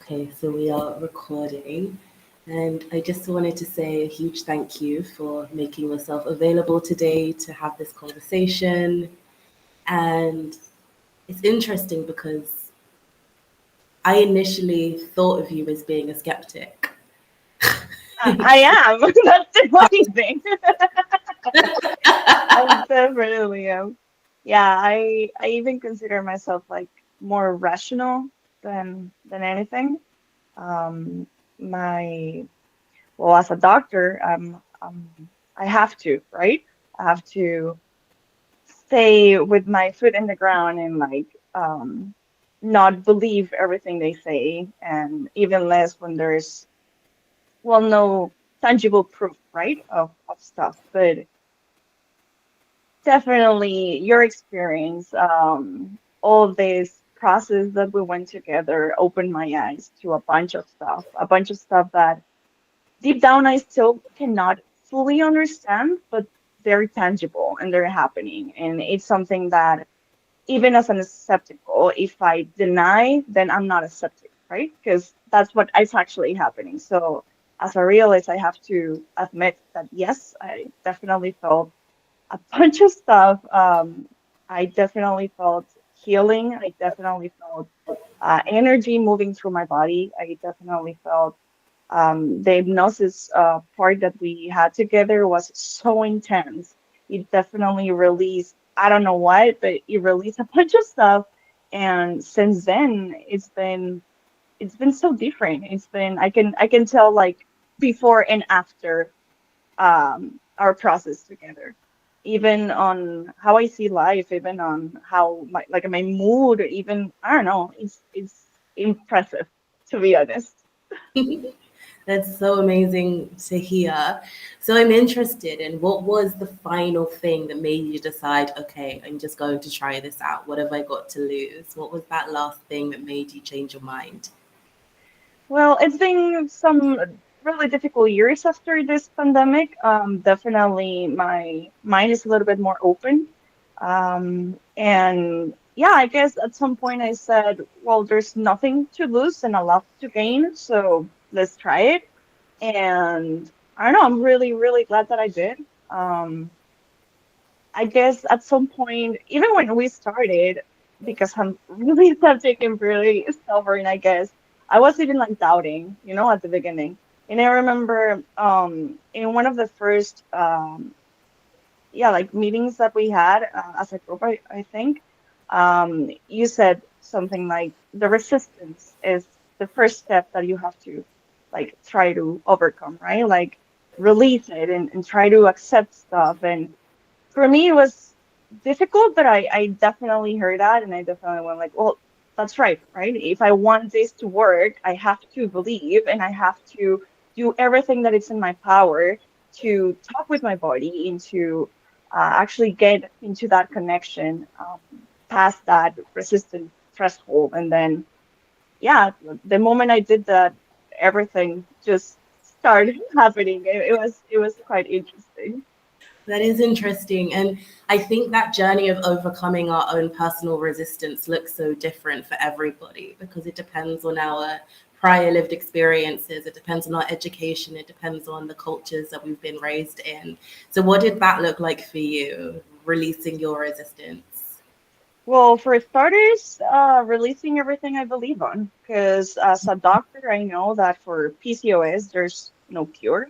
Okay, so we are recording, and I just wanted to say a huge thank you for making yourself available today to have this conversation. And it's interesting because I initially thought of you as being a skeptic. I am. That's the funny thing. I definitely am. Yeah, I even consider myself like more rational than anything. Um, my well, as a doctor, I have to, right? I have to stay with my foot in the ground and not believe everything they say, and even less when there's no tangible proof, right, of stuff. But definitely your experience, all of this process that we went together opened my eyes to a bunch of stuff that deep down I still cannot fully understand, but they're tangible and they're happening. And it's something that even as an skeptical, if I deny, then I'm not a skeptic, right? Because that's what is actually happening. So as a realist, I have to admit that yes, I definitely felt a bunch of stuff. I definitely felt healing. I definitely felt energy moving through my body. I definitely felt the hypnosis part that we had together was so intense. It definitely released, I don't know what, but it released a bunch of stuff. And since then, it's been so different. It's been I can tell like before and after our process together, even on how I see life, even on how my mood, even I don't know, it's impressive to be honest. That's so amazing to hear. So I'm interested in what was the final thing that made you decide, okay, I'm just going to try this out. What have I got to lose? What was that last thing that made you change your mind? Well, it's been some really difficult years after this pandemic. Definitely my mind is a little bit more open. And yeah, I guess at some point I said, well, there's nothing to lose and a lot to gain, so let's try it. And I don't know, I'm really, really glad that I did. Um, I guess at some point, even when we started, because I'm really septic and really stubborn, I guess, I was even like doubting, at the beginning. And I remember in one of the first yeah, like meetings that we had as a group, I think, you said something like the resistance is the first step that you have to like try to overcome, right? Like release it and try to accept stuff. And for me, it was difficult, but I definitely heard that, and I definitely went like, well, that's right, right? If I want this to work, I have to believe, and I have to do everything that is in my power to talk with my body and to actually get into that connection, past that resistance threshold. And then, yeah, the moment I did that, everything just started happening. It was quite interesting. That is interesting. And I think that journey of overcoming our own personal resistance looks so different for everybody because it depends on our prior lived experiences, it depends on our education, it depends on the cultures that we've been raised in. So, what did that look like for you, releasing your resistance? Well, for starters, releasing everything I believe on. Because as a doctor, I know that for PCOS, there's no cure.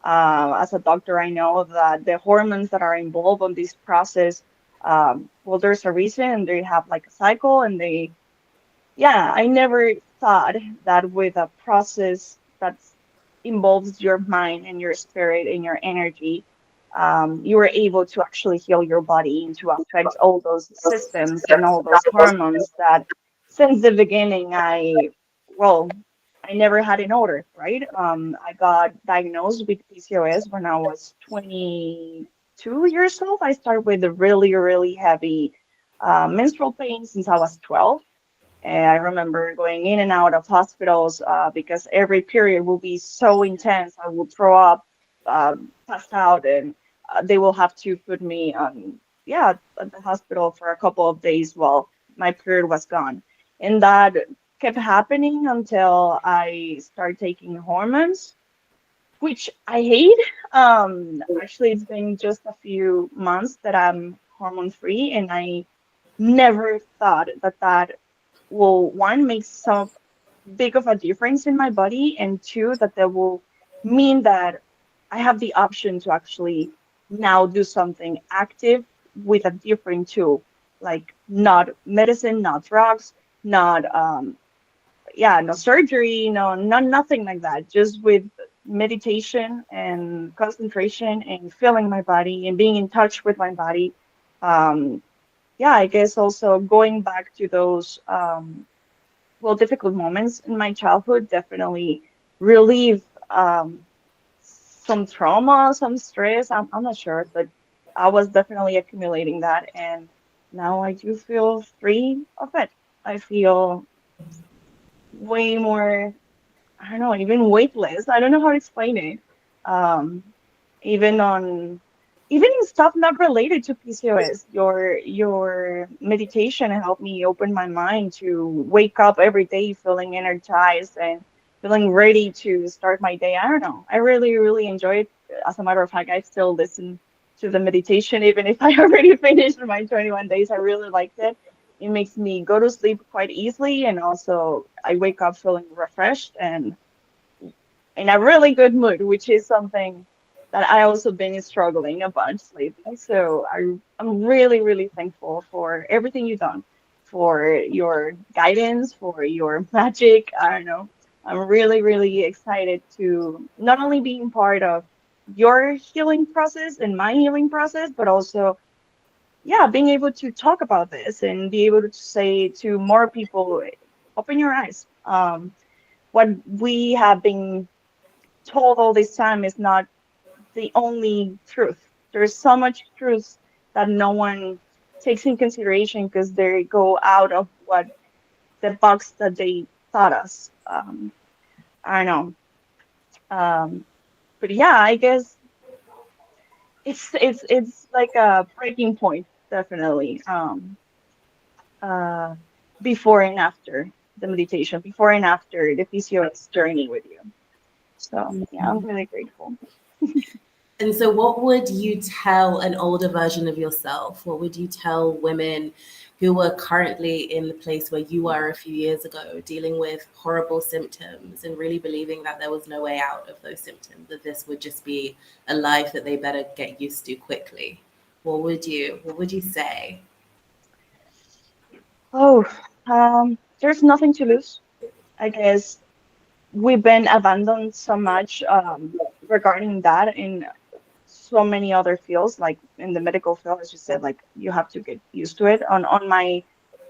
As a doctor, I know that the hormones that are involved in this process, well, there's a reason, and they have like a cycle, and yeah, I never thought that with a process that involves your mind and your spirit and your energy, you were able to actually heal your body and to affect all those systems and all those hormones that since the beginning well, I never had in order, right? I got diagnosed with PCOS when I was 22 years old. I started with a really, really heavy menstrual pain since I was 12. And I remember going in and out of hospitals because every period will be so intense. I will throw up, pass out, and they will have to put me on, yeah, at the hospital for a couple of days while my period was gone. And that kept happening until I started taking hormones, which I hate. Actually, it's been just a few months that I'm hormone free, and I never thought that that will, one, make so big of a difference in my body, and two, that that will mean that I have the option to actually now do something active with a different tool, like not medicine, not drugs, not yeah, no surgery, nothing like that. Just with meditation and concentration and feeling my body and being in touch with my body. Um, yeah, I guess also going back to those well, difficult moments in my childhood definitely relieve some trauma, some stress. I'm not sure, but I was definitely accumulating that, and now I do feel free of it. I feel way more, I don't know, even weightless. I don't know how to explain it. Um, even on even in stuff not related to PCOS, your meditation helped me open my mind to wake up every day feeling energized and feeling ready to start my day. I don't know. I really, really enjoy it. As a matter of fact, I still listen to the meditation, even if I already finished my 21 days. I really liked it. It makes me go to sleep quite easily, and also I wake up feeling refreshed and in a really good mood, which is something that I also been struggling a bunch lately. So I'm really, really thankful for everything you've done, for your guidance, for your magic. I don't know. I'm really, really excited to not only being part of your healing process and my healing process, but also, yeah, being able to talk about this and be able to say to more people, open your eyes. What we have been told all this time is not the only truth. There's so much truth that no one takes in consideration because they go out of what the box that they taught us. I don't know. But yeah, I guess it's like a breaking point, definitely. Uh, Before and after the meditation, before and after the PCOS journey with you. So yeah, I'm really grateful. And so, what would you tell an older version of yourself? What would you tell women who were currently in the place where you were a few years ago, dealing with horrible symptoms and really believing that there was no way out of those symptoms, that this would just be a life that they better get used to quickly? What would you say? Oh, there's nothing to lose. I guess we've been abandoned so much regarding that in so many other fields, like in the medical field, as you said, like you have to get used to it. On my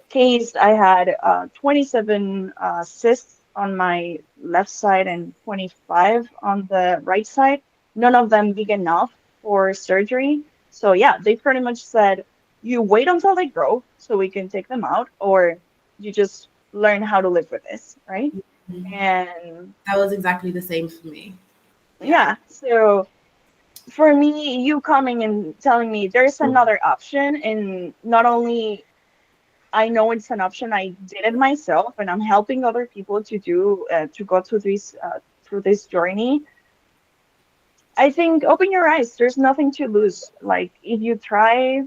case, I had 27 cysts on my left side and 25 on the right side. None of them big enough for surgery. So yeah, they pretty much said you wait until they grow so we can take them out, or you just learn how to live with this, right? And That was exactly the same for me. Yeah. yeah, so for me, you coming and telling me there's another option, and not only I know it's an option, I did it myself, and I'm helping other people to do to go through this journey. I think open your eyes. There's nothing to lose. Like if you try,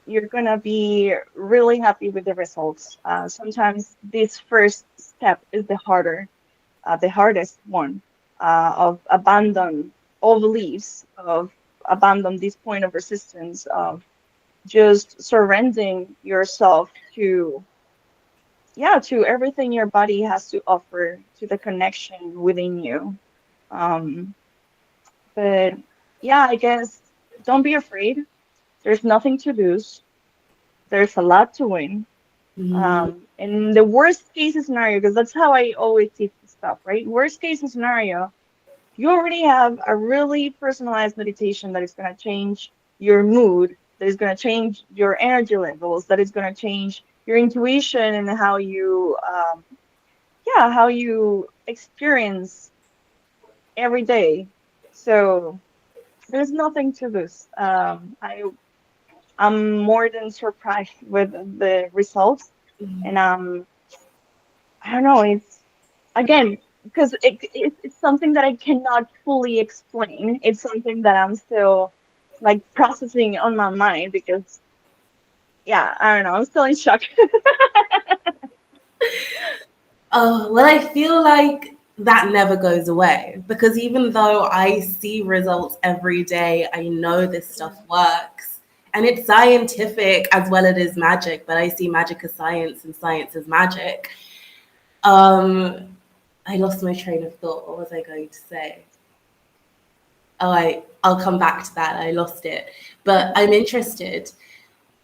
you're gonna be really happy with the results. Sometimes this first step is the hardest one of abandon all beliefs, of abandon this point of resistance, of just surrendering yourself to, yeah, to everything your body has to offer, to the connection within you. Um, but yeah, I guess don't be afraid. There's nothing to lose. There's a lot to win. Mhm. In the worst case scenario, because that's how I always teach the stuff, right? Worst case scenario, you already have a really personalized meditation that is going to change your mood, that is going to change your energy levels, that is going to change your intuition and how you, yeah, how you experience every day. So there's nothing to lose. I'm more than surprised with the results, and I don't know. It's again because it's something that I cannot fully explain. It's something that I'm still like processing on my mind because yeah, I don't know. I'm still in shock. Oh, well, I feel like that never goes away because even though I see results every day, I know this stuff works and it's scientific as well as it is magic, but I see magic as science and science as magic. Um, I lost my train of thought. What was I going to say? Oh, I'll come back to that. I lost it. But I'm interested.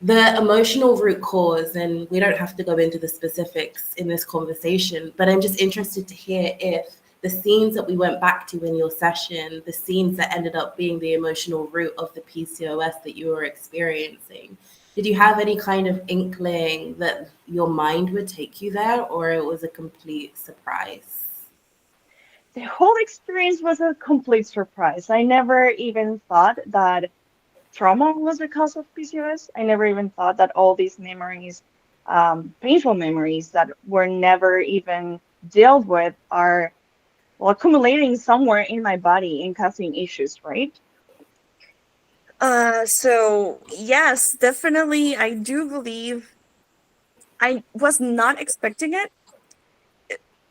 The emotional root cause, and we don't have to go into the specifics in this conversation, but I'm just interested to hear if the scenes that we went back to in your session, the scenes that ended up being the emotional root of the PCOS that you were experiencing, did you have any kind of inkling that your mind would take you there, or it was a complete surprise? The whole experience was a complete surprise. I never even thought that trauma was the cause of PCOS. I never even thought that all these memories, painful memories that were never even dealt with, are well accumulating somewhere in my body and causing issues, right? So yes, definitely, I do believe I was not expecting it.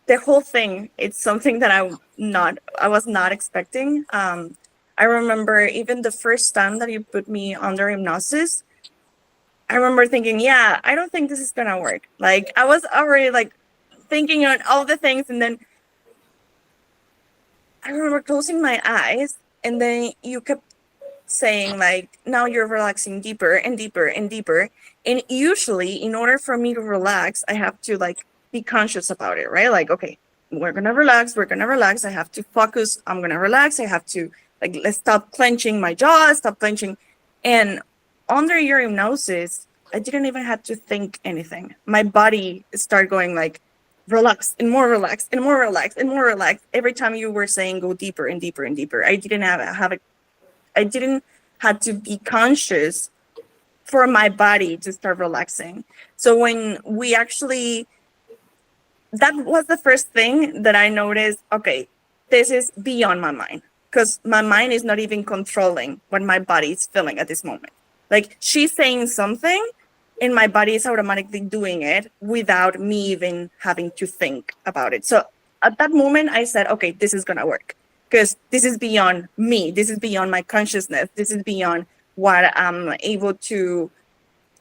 The whole thing, it's something that I was not expecting. I remember even the first time that you put me under hypnosis, I remember thinking, yeah, I don't think this is gonna work. Like I was already like thinking on all the things, and then I remember closing my eyes, and then you kept saying like, now you're relaxing deeper and deeper and deeper. And usually, in order for me to relax, I have to like be conscious about it, right? Like, okay, we're gonna relax, we're gonna relax. I have to focus. I'm gonna relax. I have to like let's stop clenching my jaw, stop clenching, and under your hypnosis, I didn't even have to think anything. My body started going like relax and more relaxed and more relaxed and more relaxed. Every time you were saying go deeper and deeper and deeper, I didn't have a I didn't have to be conscious for my body to start relaxing. So when we actually, that was the first thing that I noticed. Okay, this is beyond my mind because my mind is not even controlling what my body is feeling at this moment. Like she's saying something and my body is automatically doing it without me even having to think about it. So at that moment, I said, okay, this is going to work because this is beyond me. This is beyond my consciousness. This is beyond what I'm able to,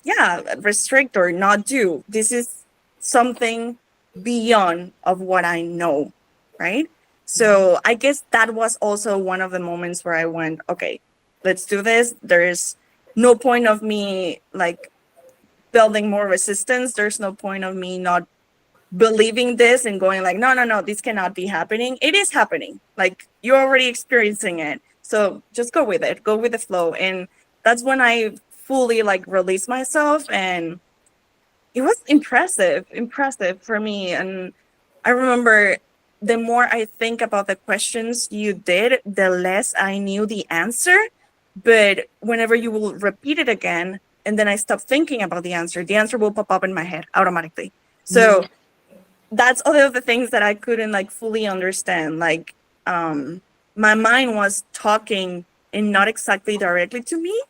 yeah, restrict or not do. This is something beyond of what I know, right? So I guess that was also one of the moments where I went, okay, let's do this. There's no point of me like building more resistance. There's no point of me not believing this and going like, no, no, no, this cannot be happening. It is happening. Like you're already experiencing it. So just go with it, go with the flow. And that's when I fully like released myself, and it was impressive for me. And I remember the more I think about the questions you did, the less I knew the answer. But whenever you will repeat it again, and then I stop thinking about the answer will pop up in my head automatically. So that's all of the things that I couldn't like fully understand. Like, my mind was talking and not exactly directly to me.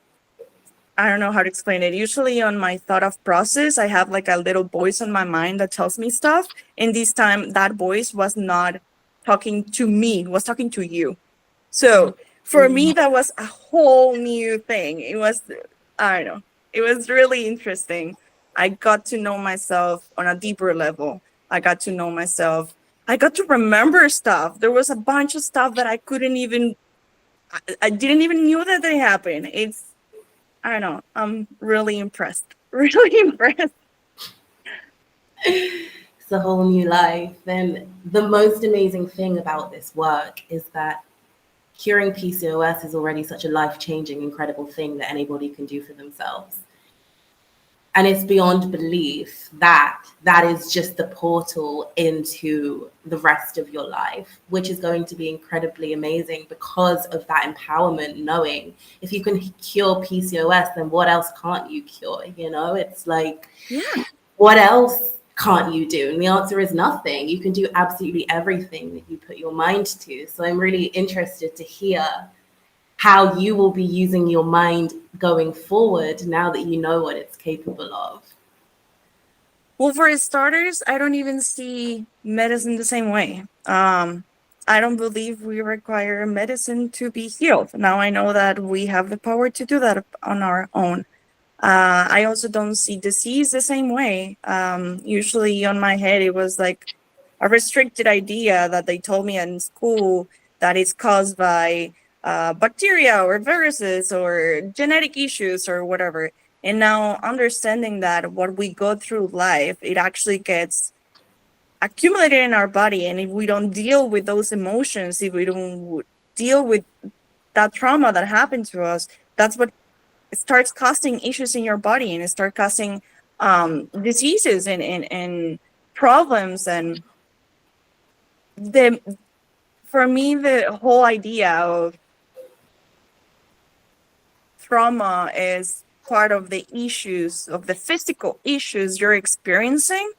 I don't know how to explain it. Usually on my thought of process, I have like a little voice in my mind that tells me stuff. And this time that voice was not talking to me, it was talking to you. So for me, that was a whole new thing. It was, I don't know, it was really interesting. I got to know myself on a deeper level. I got to know myself. I got to remember stuff. There was a bunch of stuff that I couldn't even, I didn't even knew that they happened. It's, I don't know. I'm really impressed. Really impressed. It's a whole new life. And the most amazing thing about this work is that curing PCOS is already such a life-changing, incredible thing that anybody can do for themselves. And it's beyond belief that that is just the portal into the rest of your life, which is going to be incredibly amazing because of that empowerment, knowing if you can cure PCOS, then what else can't you cure? You know, it's like, Yeah. what else can't you do? And the answer is nothing. You can do absolutely everything that you put your mind to. So I'm really interested to hear how you will be using your mind going forward now that you know what it's capable of. Well, for starters, I don't even see medicine the same way. I don't believe we require medicine to be healed. Now I know that we have the power to do that on our own. I also don't see disease the same way. Usually on my head, it was like a restricted idea that they told me in school that it's caused by bacteria or viruses or genetic issues or whatever. And now understanding that what we go through life, it actually gets accumulated in our body. And if we don't deal with those emotions, if we don't deal with that trauma that happened to us, that's what starts causing issues in your body, and it starts causing diseases and problems. And for me, the whole idea of trauma is part of the issues, of the physical issues you're experiencing.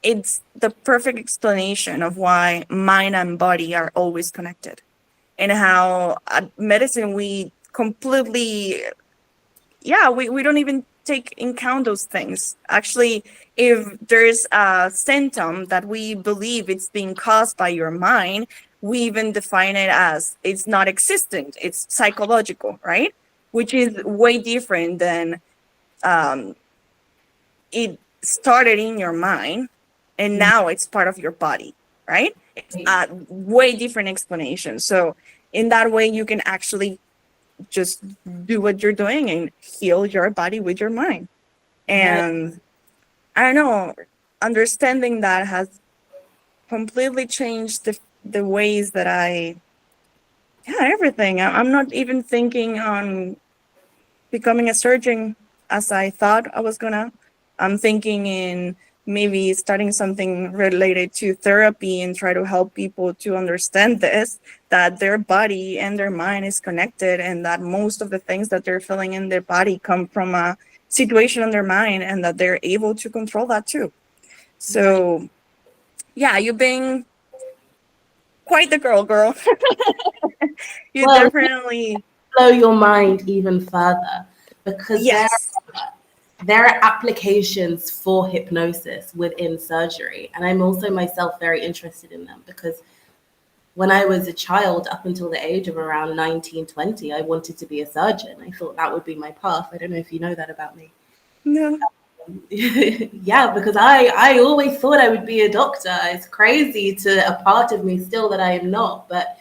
It's the perfect explanation of why mind and body are always connected, and how at medicine we completely, we don't even take in count those things. Actually, if there's a symptom that we believe it's being caused by your mind, we even define it as it's not existent, it's psychological, right? Which is way different than it started in your mind and now it's part of your body, right? It's a way different explanation. So in that way, you can actually just do what you're doing and heal your body with your mind. And I don't know, understanding that has completely changed the ways that everything. I'm not even thinking on becoming a surgeon as I thought I was gonna. I'm thinking in maybe starting something related to therapy and try to help people to understand this, that their body and their mind is connected, and that most of the things that they're feeling in their body come from a situation in their mind, and that they're able to control that too. So you've been quite the girl. You definitely blow your mind even further, because yes. there are applications for hypnosis within surgery. And I'm also myself very interested in them, because when I was a child, up until the age of around 19, 20, I wanted to be a surgeon. I thought that would be my path. I don't know if you know that about me. No. Yeah, because I always thought I would be a doctor. It's crazy to a part of me still that I am not. But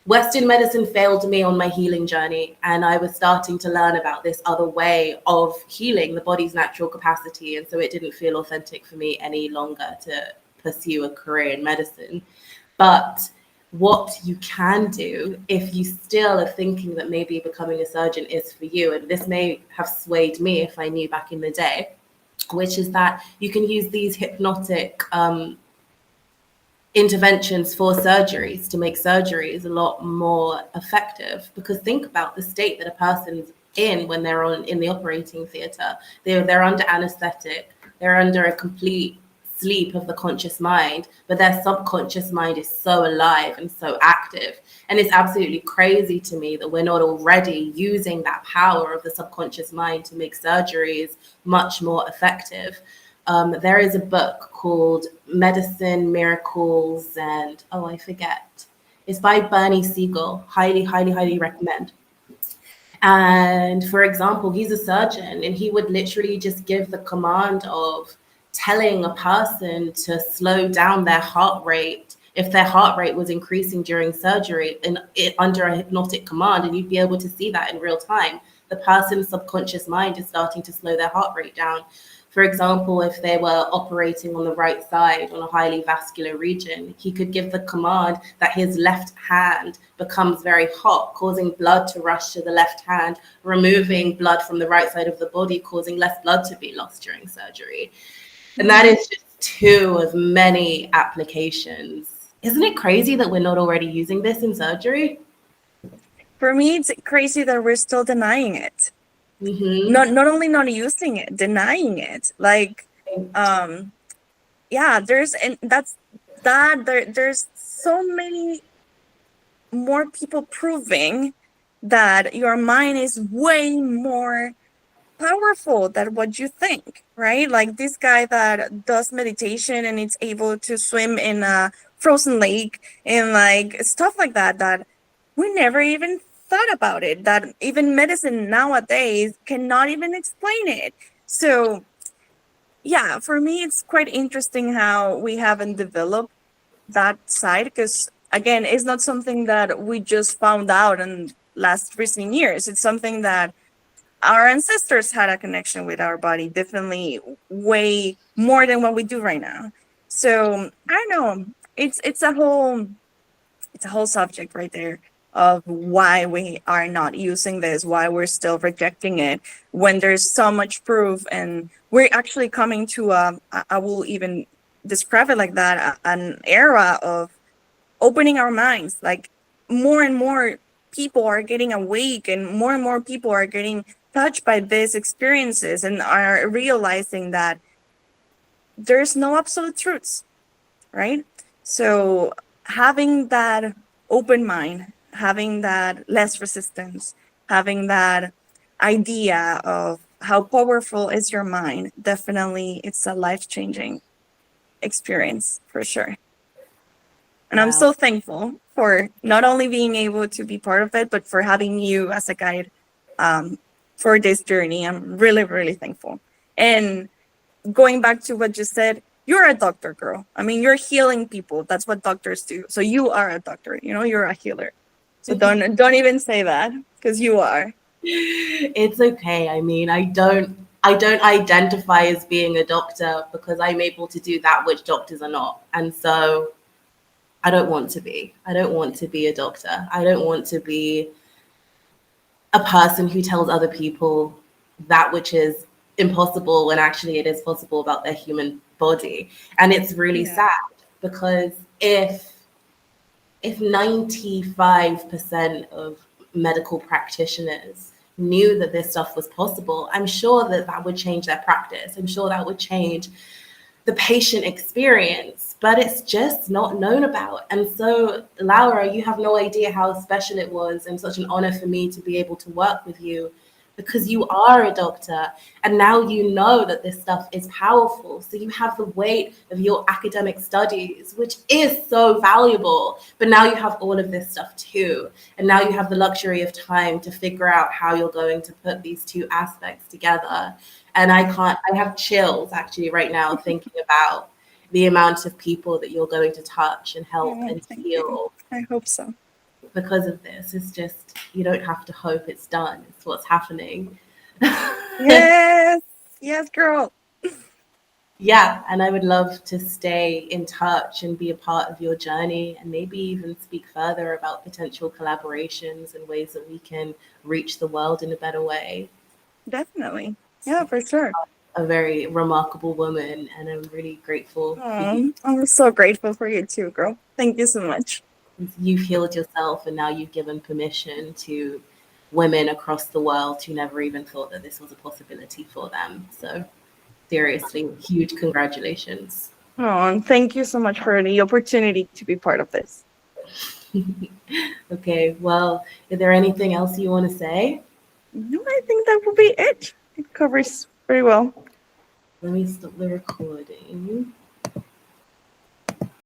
Western medicine failed me on my healing journey, and I was starting to learn about this other way of healing the body's natural capacity. And so it didn't feel authentic for me any longer to pursue a career in medicine. But what you can do, if you still are thinking that maybe becoming a surgeon is for you, and this may have swayed me if I knew back in the day, which is that you can use these hypnotic interventions for surgeries to make surgeries a lot more effective. Because think about the state that a person's in when they're in the operating theater. They're under anesthetic, they're under a complete sleep of the conscious mind, but their subconscious mind is so alive and so active. And it's absolutely crazy to me that we're not already using that power of the subconscious mind to make surgeries much more effective. There is a book called Medicine, Miracles, and I forget. It's by Bernie Siegel. Highly, highly, highly recommend. And for example, he's a surgeon, and he would literally just give the command of telling a person to slow down their heart rate if their heart rate was increasing during surgery, under a hypnotic command, and you'd be able to see that in real time. The person's subconscious mind is starting to slow their heart rate down. For example, if they were operating on the right side on a highly vascular region, he could give the command that his left hand becomes very hot, causing blood to rush to the left hand, removing blood from the right side of the body, causing less blood to be lost during surgery. And that is just two of many applications. Isn't it crazy that we're not already using this in surgery? For me, it's crazy that we're still denying it. Mm-hmm. Not only not using it, denying it. Like, yeah, there's so many more people proving that your mind is way more powerful than what you think, right? Like this guy that does meditation and it's able to swim in a frozen lake and like stuff like that, that we never even thought about it, that even medicine nowadays cannot even explain it. So yeah, for me, it's quite interesting how we haven't developed that side because, again, it's not something that we just found out in last recent years. It's something that our ancestors had a connection with our body, definitely way more than what we do right now. So I don't know. It's a whole subject right there of why we are not using this, why we're still rejecting it when there's so much proof, and we're actually coming to I will even describe it like that, an era of opening our minds. Like more and more people are getting awake and more people are getting touched by these experiences and are realizing that there's no absolute truths, right? So having that open mind, having that less resistance, having that idea of how powerful is your mind, definitely it's a life-changing experience for sure. And I'm Wow. so thankful for not only being able to be part of it, but for having you as a guide for this journey. I'm really, really thankful. And going back to what you said, you're a doctor, girl. I mean, you're healing people. That's what doctors do. So you are a doctor. You know, you're a healer. So don't even say that because you are. It's okay. I mean, I don't identify as being a doctor because I'm able to do that which doctors are not. And so I don't want to be. I don't want to be a doctor. I don't want to be a person who tells other people that which is impossible when actually it is possible about their human body. And it's really Yeah. sad because if 95% of medical practitioners knew that this stuff was possible, I'm sure that that would change their practice. I'm sure that would change the patient experience, but it's just not known about. And so, Laura, you have no idea how special it was and such an honor for me to be able to work with you because you are a doctor and now you know that this stuff is powerful. So you have the weight of your academic studies, which is so valuable, but now you have all of this stuff too. And now you have the luxury of time to figure out how you're going to put these two aspects together. And I have chills actually right now thinking about the amount of people that you're going to touch and help Oh, and thank you. heal I hope so. because of this. It's just, you don't have to hope, it's done. It's what's happening. Yes. Yes, girl. Yeah, and I would love to stay in touch and be a part of your journey and maybe even speak further about potential collaborations and ways that we can reach the world in a better way. Definitely. Yeah, for sure. A very remarkable woman, and I'm really grateful for you. Oh, I'm so grateful for you too, girl. Thank you so much. You've healed yourself, and now you've given permission to women across the world who never even thought that this was a possibility for them. So, seriously, huge congratulations. Oh, and thank you so much for the opportunity to be part of this. Okay, well, is there anything else you want to say? No, I think that will be it. It covers very well. Let me stop the recording.